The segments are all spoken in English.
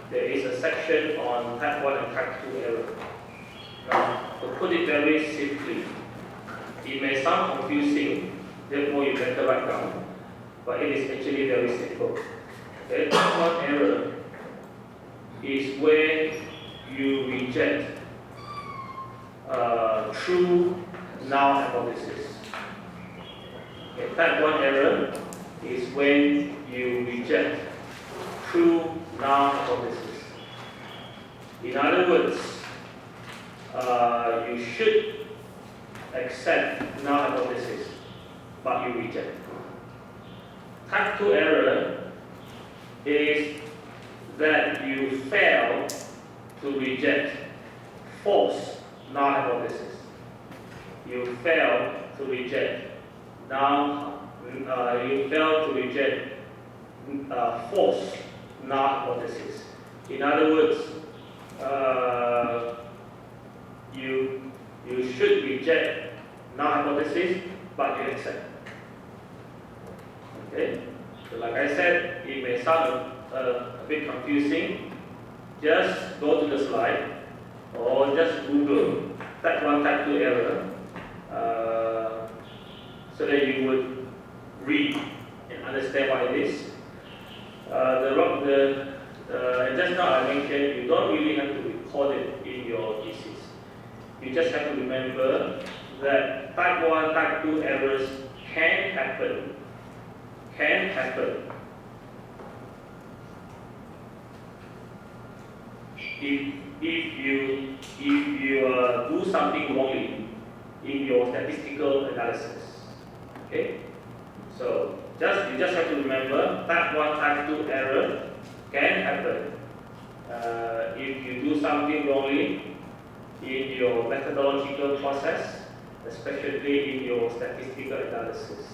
there is a section on type 1 and type 2 error. Now, to put it very simply, it may sound confusing, therefore you better write down, but it is actually very simple. Okay? Type 1 error is where you reject true null hypothesis. Okay, type 1 error is when you reject true null hypothesis. In other words, you should accept null hypothesis, but you reject. Type 2 error is that you fail to reject false null hypothesis. You fail to reject false null hypothesis. In other words, you should reject null hypothesis, but you accept. Okay? So like I said, it may sound a bit confusing. Just go to the slide or just Google type 1, type 2 error so that you would read and understand what it is. And just now I mentioned you don't really have to record it in your thesis. You just have to remember that type 1, type 2 errors can happen. If you do something wrongly in your statistical analysis. Okay? So you just have to remember type 1, type 2 error can happen if you do something wrongly in your methodological process, especially in your statistical analysis.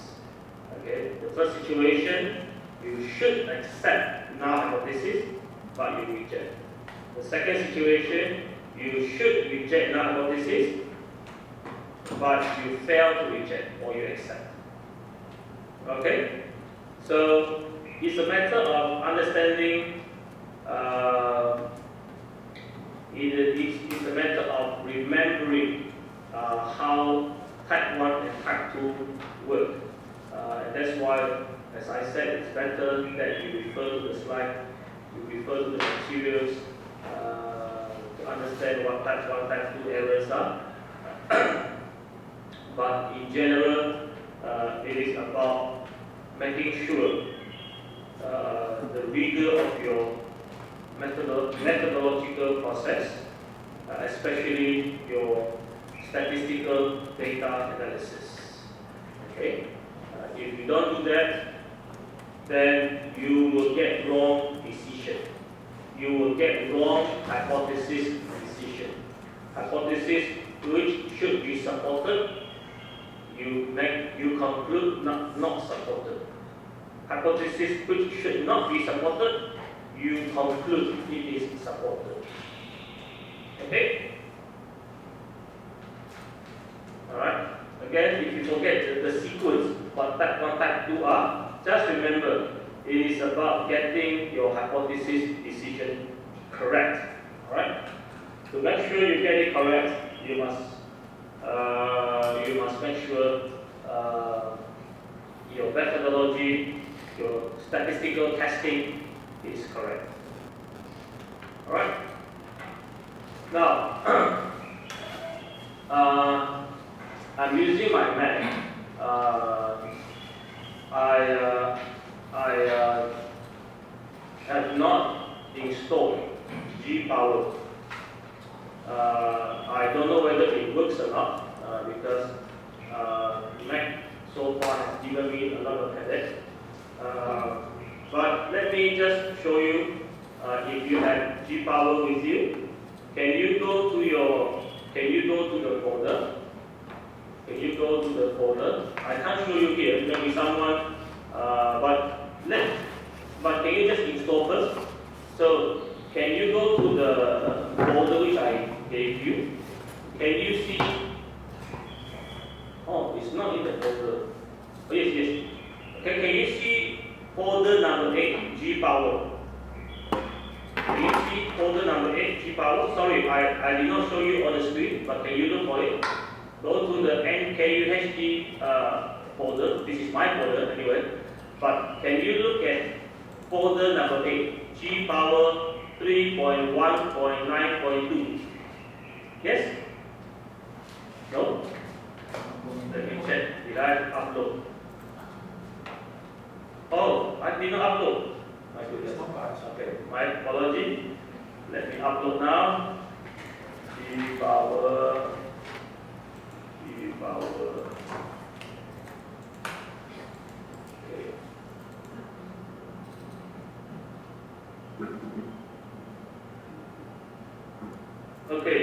Okay? The first situation, you should accept null hypothesis, but you reject. The second situation, you should reject null hypothesis, but you fail to reject or you accept. Okay? So it's a matter of understanding, it's a matter of remembering how type 1 and type 2 work. And that's why, as I said, it's better that you refer to the slide, you refer to the materials to understand what type 1, type 2 errors are. But in general, it is about making sure the rigor of your methodological process, especially your statistical data analysis. Okay? If you don't do that, then you will get wrong decision. You will get wrong hypothesis decision. Hypothesis which should be supported, you conclude not supported. Hypothesis which should not be supported, you conclude it is supported. Okay? Alright? Again, if you forget the sequence, what type 1, type 2 are, just remember, it is about getting your hypothesis decision correct. Alright? To make sure you get it correct, you must make sure your methodology, your statistical testing is correct. Alright? Now, I'm using my Mac. I have not installed G-Power. I don't know whether it works or not because Mac so far has given me a lot of headache. But let me just show you if you have G-Power with you. Can you go to the folder? Can you go to the folder? I can't show you here. Maybe someone, but can you just install first? So can you go to the folder which I gave you? Can you see? Oh, it's not in the folder. Oh, yes. Okay, can you see folder number 8, G-Power? see folder number 8, G power? Sorry, I did not show you on the screen, but can you look for it? Go to the NKUHG folder. This is my folder anyway. But can you look at folder number 8, G power 3.1.9.2? Yes? No? Let me check. Did I upload? Oh, I did not upload. My goodness. Okay, my apology. Let me upload now. G power. Okay. Okay,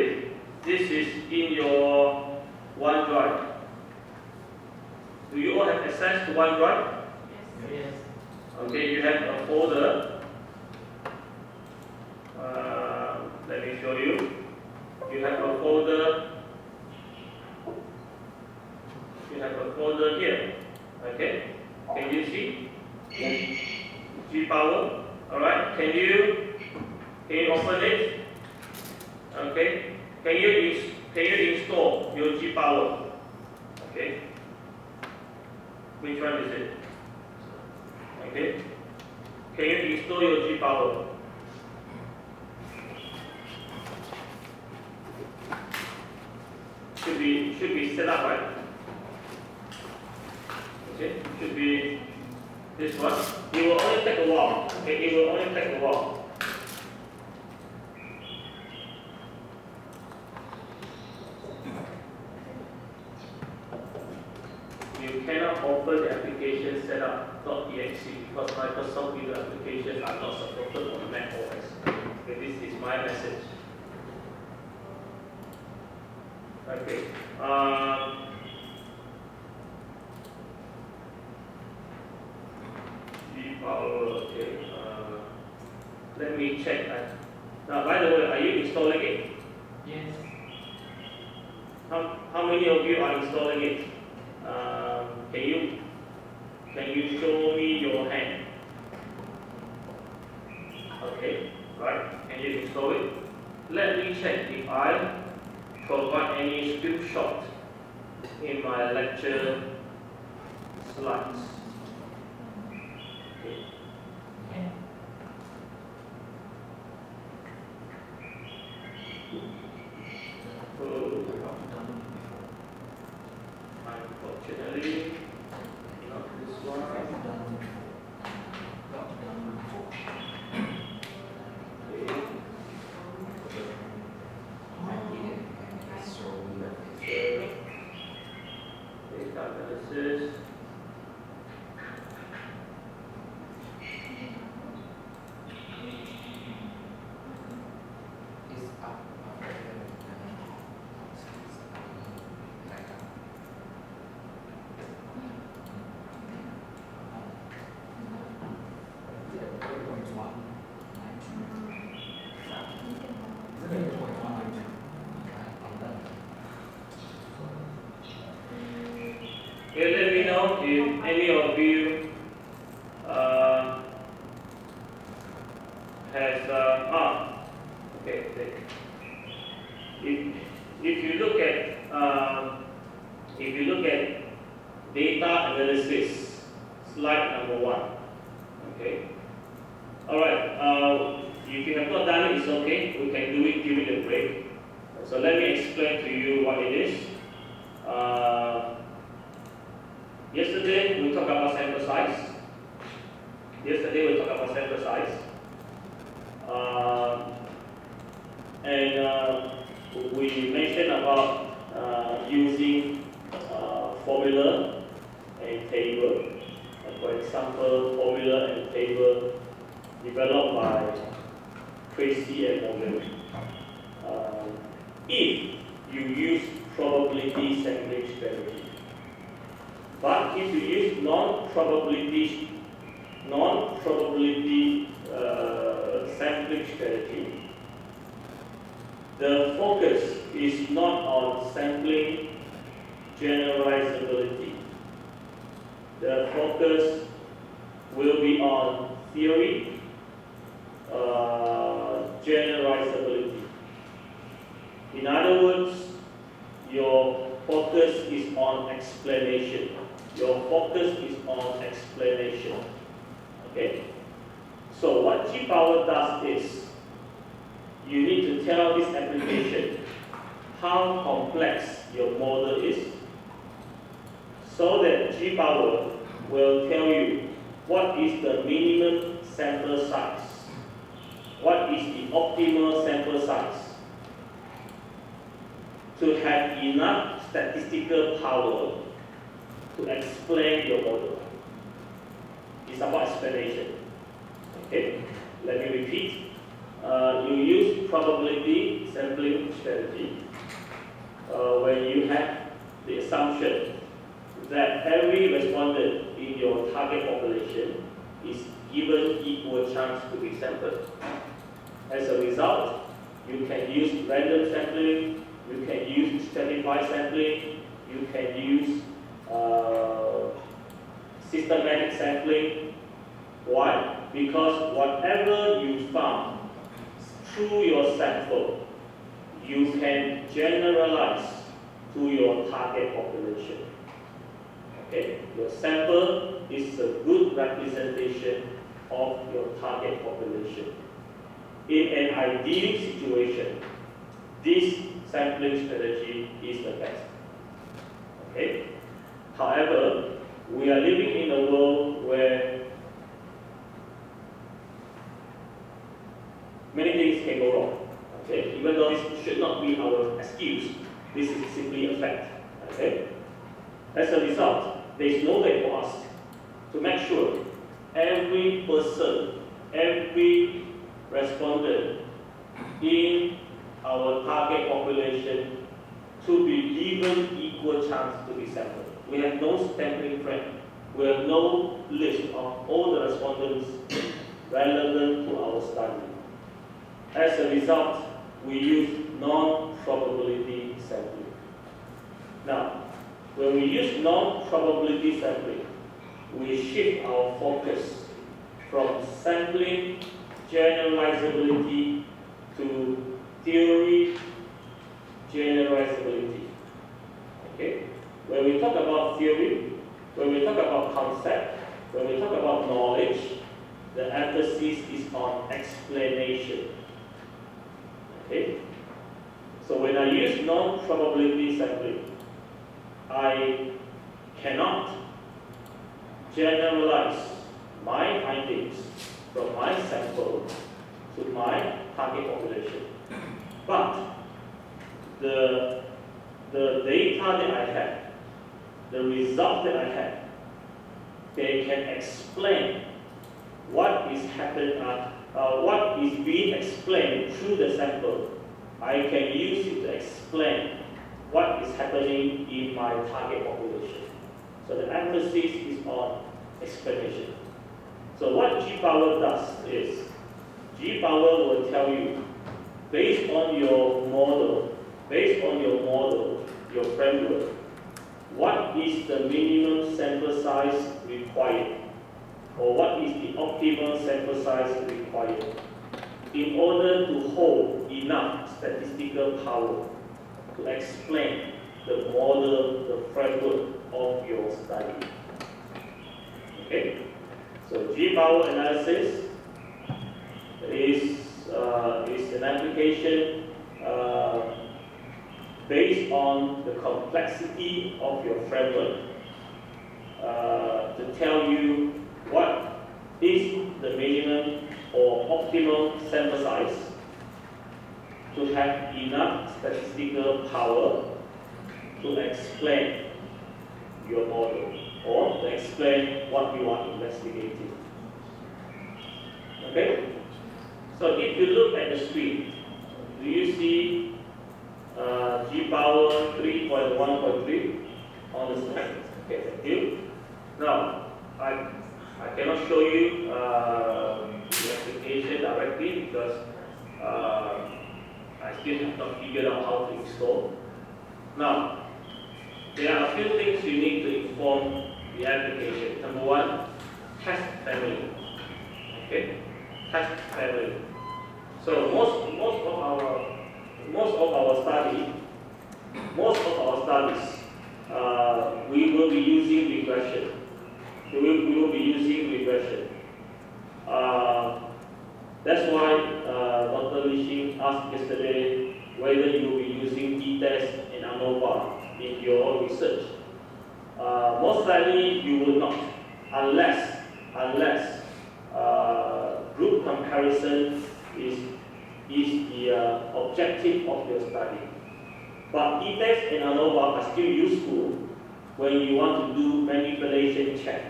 this is in your OneDrive. Do you all have access to OneDrive? Yes. Okay, you have a folder. Let me show you. You have a folder. You have a folder here. Okay, can you see? G power. All right. Can you open it? Okay. Can you install your G power? Okay. Which one is it? Okay. Can you install your G power? Should be set up, right? Okay. Should be this one. It will only take a while. Okay. It will only take a while. You cannot open the application setup.exe because Microsoft Windows applications are not supported on Mac OS. Okay, this is my message. Okay. G power. Okay. Let me check that. Now, by the way, are you installing it? Yes. How many of you are installing it? Can you show me your hand? Okay, right. Can you install it? Let me check if I provide any screenshot in my lecture slides. Okay. Unfortunately, not this one. Data analysis. Okay, let me know if any of you has okay. If you look at data analysis, slide number 1. Okay. All right. If you have not done it, it's okay. We can do it during the break. So let me explain to you what it is. Yesterday we talked about sample size. We mentioned about using formula and table. For example, formula and table developed by Tracy and Morgan. If you use probability sampling strategy. But if you use non-probability sampling strategy, the focus is not on sampling generalizability. The focus will be on theory, In other words, your focus is on explanation. Your focus is on explanation. Okay? So what G-power does is, you need to tell this application how complex your model is, so that G-power will tell you what is the minimum sample size, what is the optimal sample size, to have enough statistical power to explain your model. It's about explanation. Okay, let me repeat. You use probability sampling strategy when you have the assumption that every respondent in your target population is given equal chance to be sampled. As a result, you can use random sampling, you can use stratified sampling, you can use systematic sampling. Why? Because whatever you found through your sample, you can generalize to your target population. Okay? Your sample is a good representation of your target population. In an ideal situation, this sampling strategy is the best. Okay? However, we are living in a world where many things can go wrong. Okay? Even though this should not be our excuse, this is simply a fact. Okay? As a result, there is no way for us to make sure every person, every respondent in our target population to be given equal chance to be sampled. We have no sampling frame. We have no list of all the respondents relevant to our study. As a result, we use non-probability sampling. Now, when we use non-probability sampling, we shift our focus from sampling generalizability to theory generalizability. Okay? When we talk about theory, when we talk about concept, when we talk about knowledge, the emphasis is on explanation. Okay? So when I use non-probability sampling, I cannot generalize my findings from my sample to my target population. But the data that I have, the result that I have, they can explain what is happening, what is being explained through the sample. I can use it to explain what is happening in my target population. So the emphasis is on explanation. So what G-power does is, G-power will tell you, based on your model, your framework, what is the minimum sample size required, or what is the optimal sample size required in order to hold enough statistical power to explain the model, the framework of your study. Okay? So G-power analysis is an application based on the complexity of your framework to tell you what is the minimum or optimal sample size to have enough statistical power to explain your model or to explain what you are investigating. Okay? So if you look at the screen, do you see G-power 3.1.3 on the slide? Okay, thank you. Now, I cannot show you the application directly because I still have not figured out how to install. Now, there are a few things you need to inform the application. Number one, test family. Okay, test family. So most of our most of our studies, we will be using regression. We will be using regression. That's why Dr. Li asked yesterday whether you will be using t-test and ANOVA in your research. Most likely you will not, unless group comparison is the objective of your study. But t-test and ANOVA are still useful when you want to do manipulation check,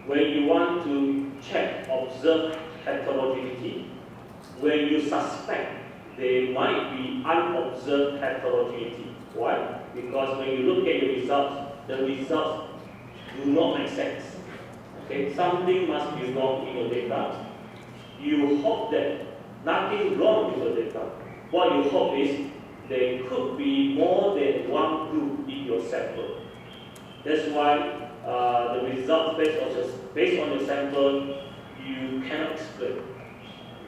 when you want to check observed heterogeneity, when you suspect there might be unobserved heterogeneity. Why? Because when you look at the results do not make sense. Okay, something must be wrong in your data. You hope that nothing wrong with your data. What you hope is there could be more than one group in your sample. That's why the results based on your sample, you cannot explain.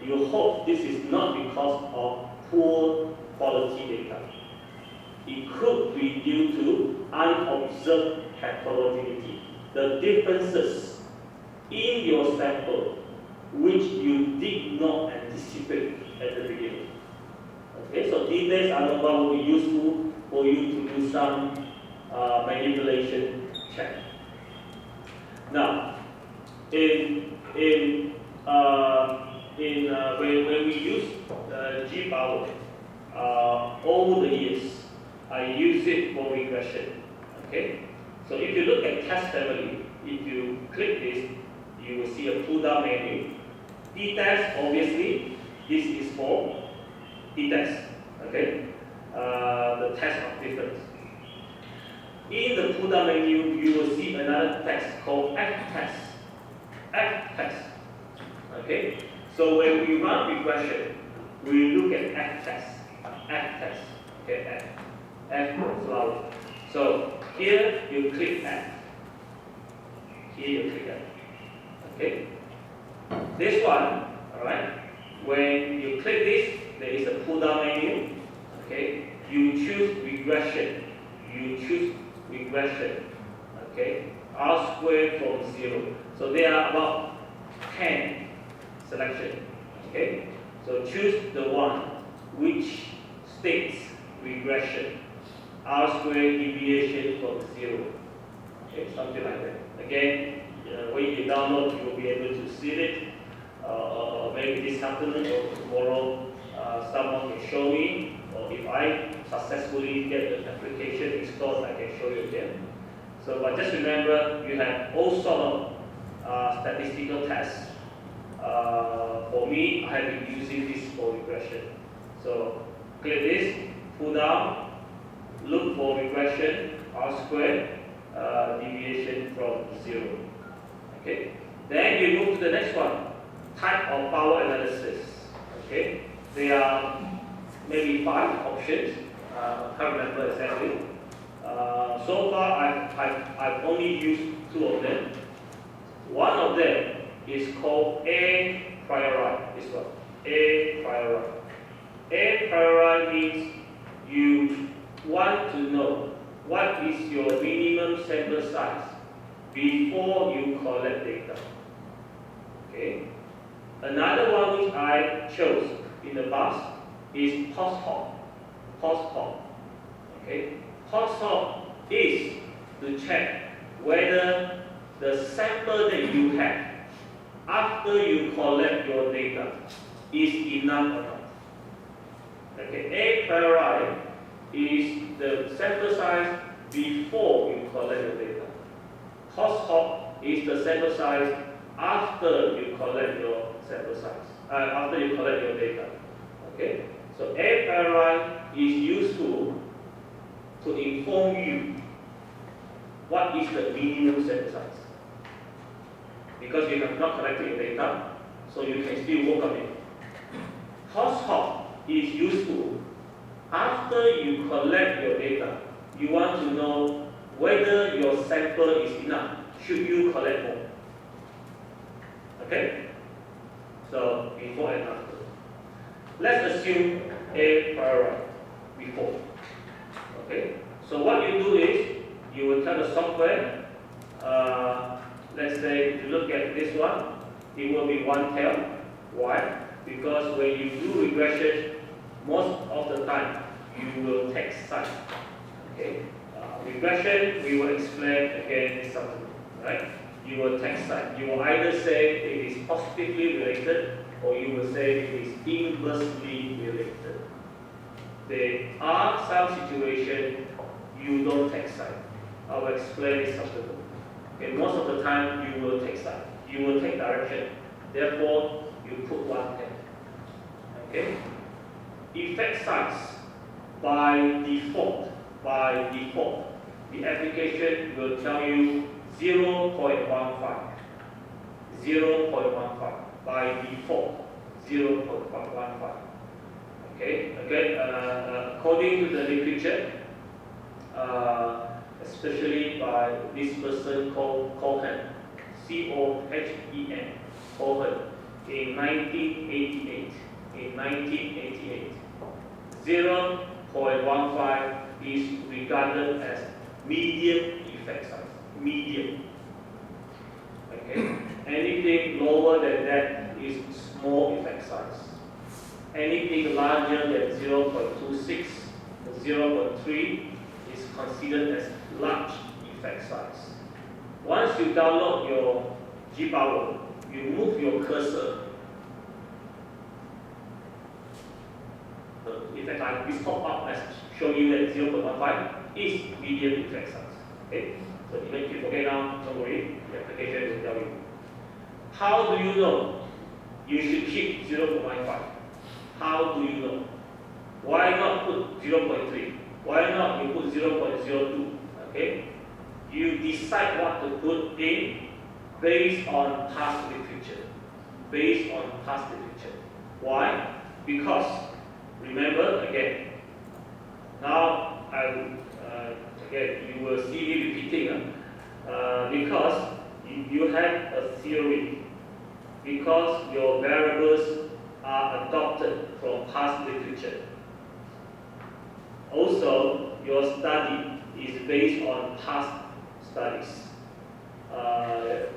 You hope this is not because of poor quality data. It could be due to unobserved heterogeneity, the differences in your sample which you did not anticipate at the beginning. Okay, so t-test ANOVA will be useful for you to do some manipulation check. Now, when we use G-power over the years, I use it for regression. Okay, so if you look at test family, if you click this, you will see a pull-down menu. T-test, obviously, this is for t-test. Okay, the test of difference. In the pull-down menu, you will see another text called F-test. F-test. Okay, so when we run regression, we look at F-test. F-test. Okay, F flower. So here you click F. Here you click F. Okay. This one, alright. When you click this, there is a pull-down menu. Okay. You choose regression. Okay. R squared from 0. So there are about 10 selection. Okay. So choose the one which states regression. R squared deviation from 0. Okay, something like that. Again, when you download, you will be able to see it. Maybe this afternoon or tomorrow, someone can show me, or if I successfully get the application installed, I can show you again. So, but just remember, you have all sort of statistical tests. For me, I have been using this for regression. So, click this, pull down, look for regression, R squared, deviation from 0. Okay. Then you move to the next one, type of power analysis. Okay. There are maybe 5 options. I can't remember exactly. So far, I've only used 2 of them. One of them is called A priori. This one, A priori. A priori means you want to know what is your minimum sample size before you collect data. Okay. Another one which I chose in the past is post hoc. Post hoc. Okay. Post hoc is to check whether the sample that you have after you collect your data is enough or not. Okay. A priori is the sample size before you collect your data. Post hoc is the sample size after you collect your sample size, after you collect your data. Okay? So A priori is useful to inform you what is the minimum sample size. Because you have not collected your data, so you can still work on it. Post hoc is useful after you collect your data. You want to know whether your sample is enough. Should you collect more? Okay? So before and after. Let's assume A priori. before. Okay, so what you do is you will tell the software, let's say if you look at this one, it will be one tail. Why? Because when you do regression, most of the time you will take side. Okay, regression we will explain again in something, right? You will take side. You will either say it is positively related, or you will say it is inversely related. There are some situations you don't take side. I will explain it subsequently. Okay, most of the time you will take side. You will take direction. Therefore, you put one tail. Okay? Effect size by default, the application will tell you 0.15. 0.15 by default, 0.15. Okay, again, according to the literature, especially by this person called Cohen, C-O-H-E-N, Cohen, in 1988. In 1988, 0.15 is regarded as medium effect size. Medium. Okay. Anything lower than that is small effect size. Anything larger than 0.26 or 0.3 is considered as large effect size. Once you download your G-Power, you move your cursor. In fact, this pop-up message showing you that 0.15 is medium effect size. Okay? So even if you forget now, don't worry, the application will tell you. How do you know you should keep 0.15? How do you know? Why not put 0.3? Why not you put 0.02? Okay? You decide what to put in based on past literature. Based on past literature. Why? Because, remember again, now again, you will see me repeating, because you have a theory, because your variables are adopted from past literature. Also, your study is based on past studies.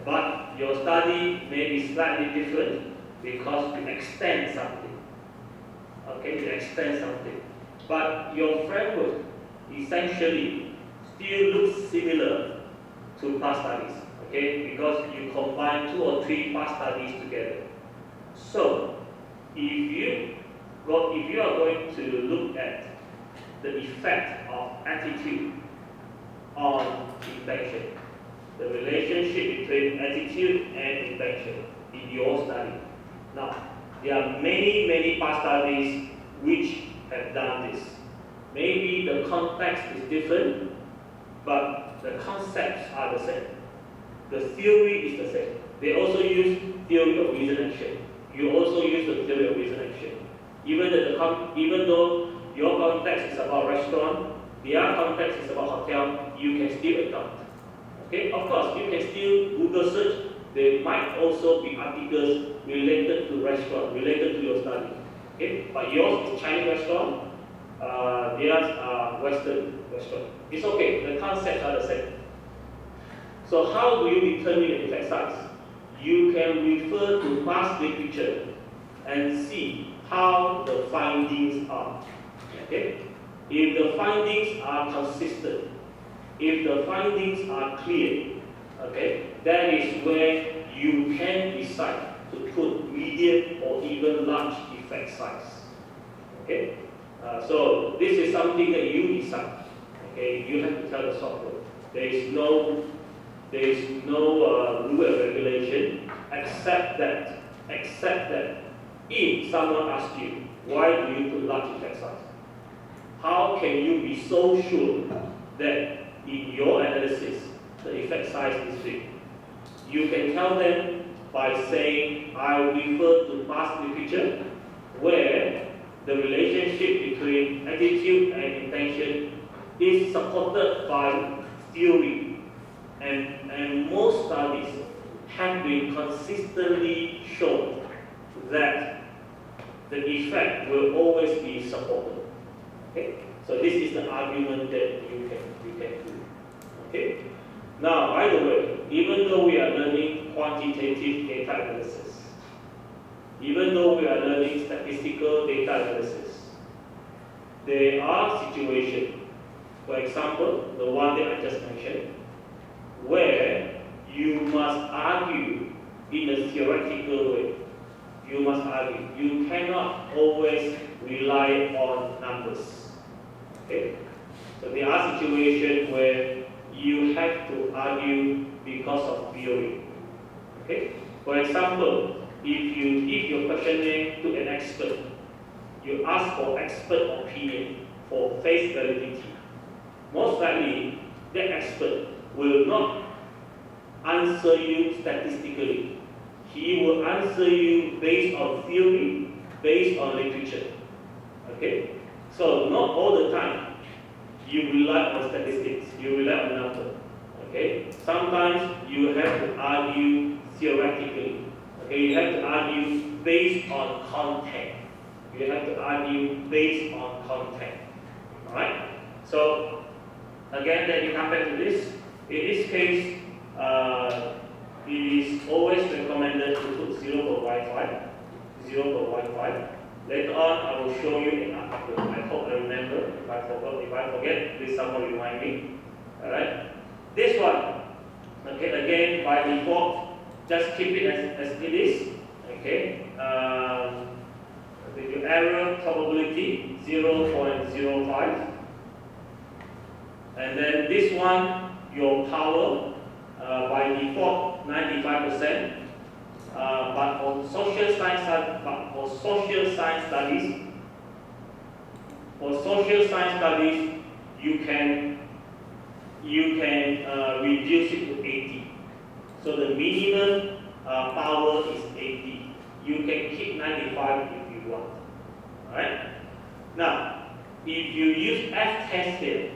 But your study may be slightly different because you extend something. Okay, you extend something. But your framework essentially still looks similar to past studies. Okay, because you combine 2 or 3 past studies together. So, if you are going to look at the effect of attitude on intention, the relationship between attitude and intention in your study. Now, there are many past studies which have done this. Maybe the context is different, but the concepts are the same. The theory is the same. They also use theory of reason action. You also use the theory of reason action. Even though your context is about restaurant, their context is about hotel, you can still adopt. Okay, of course, you can still Google search. There might also be articles related to restaurant, related to your study. Okay, but yours is Chinese restaurant, theirs are Western restaurant. It's okay, the concepts are the same. So how do you determine the effect size? You can refer to past literature and see how the findings are. Okay? If the findings are consistent, if the findings are clear, okay, that is where you can decide to put medium or even large effect size. Okay? So this is something that you decide. Okay? You have to tell the software. There is no rule and regulation except that if someone asks you, why do you put large effect size? How can you be so sure that in your analysis the effect size is big? You can tell them by saying, I refer to past literature where the relationship between attitude and intention is supported by theory. And most studies have been consistently shown that the effect will always be supported. Okay? So this is the argument that you can do. Okay. Now, by the way, even though we are learning quantitative data analysis, even though we are learning statistical data analysis, there are situations, for example, the one that I just mentioned, where you must argue in a theoretical way. You must argue. You cannot always rely on numbers. Okay? So there are situations where you have to argue because of theory. Okay? For example, if you give your questionnaire to an expert, you ask for expert opinion for face validity. Most likely, that expert will not answer you statistically. He will answer you based on theory, based on literature. Okay? So not all the time you rely on statistics, you rely on numbers. Okay? Sometimes you have to argue theoretically. Okay? You have to argue based on content. You have to argue based on content. Alright? So again, let me come back to this. In this case, it is always recommended to put 0.15. 0.15. Later on, I will show you in after. I hope I remember. If I forget, please someone remind me. Alright? This one, okay, again, by default, just keep it as it is. Okay? With your error probability, 0.05. And then this one, your power, by default 95%, but for social science studies, you can reduce it to 80. So the minimum power is 80. You can keep 95 if you want. Alright? Now, if you use F-test here,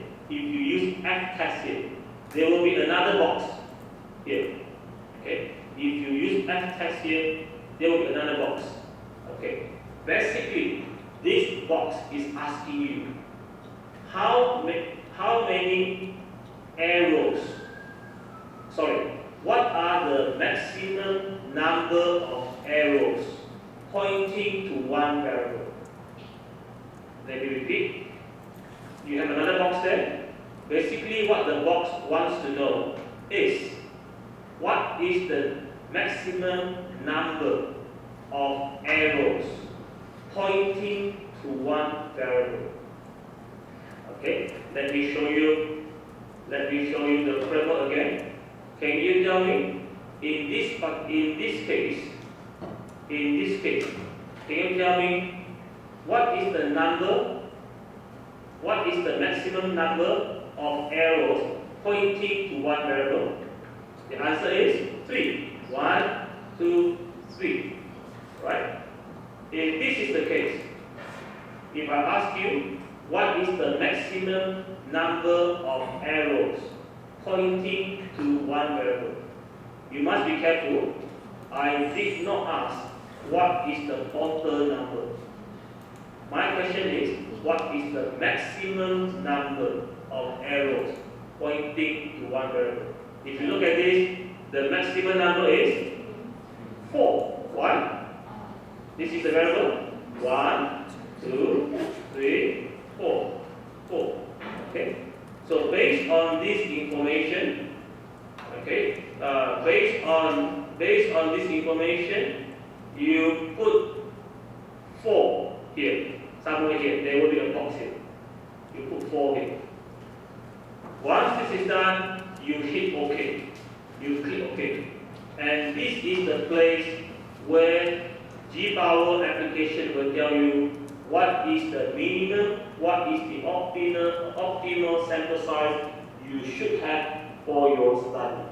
there will be another box here. Okay? If you use F-test here, there will be another box. Okay? Basically, this box is asking you how many arrows. What are the maximum number of arrows pointing to one variable? Let me repeat. You have another box there. Basically, what the box wants to know is what is the maximum number of arrows pointing to one variable. Okay, let me show you the framework again. Can you tell me in this case, can you tell me what is the maximum number of arrows pointing to one variable? The answer is 3. 1, 2, 3. Right? If this is the case, if I ask you what is the maximum number of arrows pointing to one variable, you must be careful. I did not ask what is the total number. My question is, what is the maximum number of arrows pointing to one variable? If you look at this, the maximum number is 4. 1. This is the variable. 1, 2, 3, 4. 4. Okay. So based on this information, okay, based on this information, you put 4 here, somewhere here. There will be a box here. You put 4 here. Once this is done, you hit OK. You click OK. And this is the place where G-Power application will tell you what is the minimum, what is the optimal sample size you should have for your study.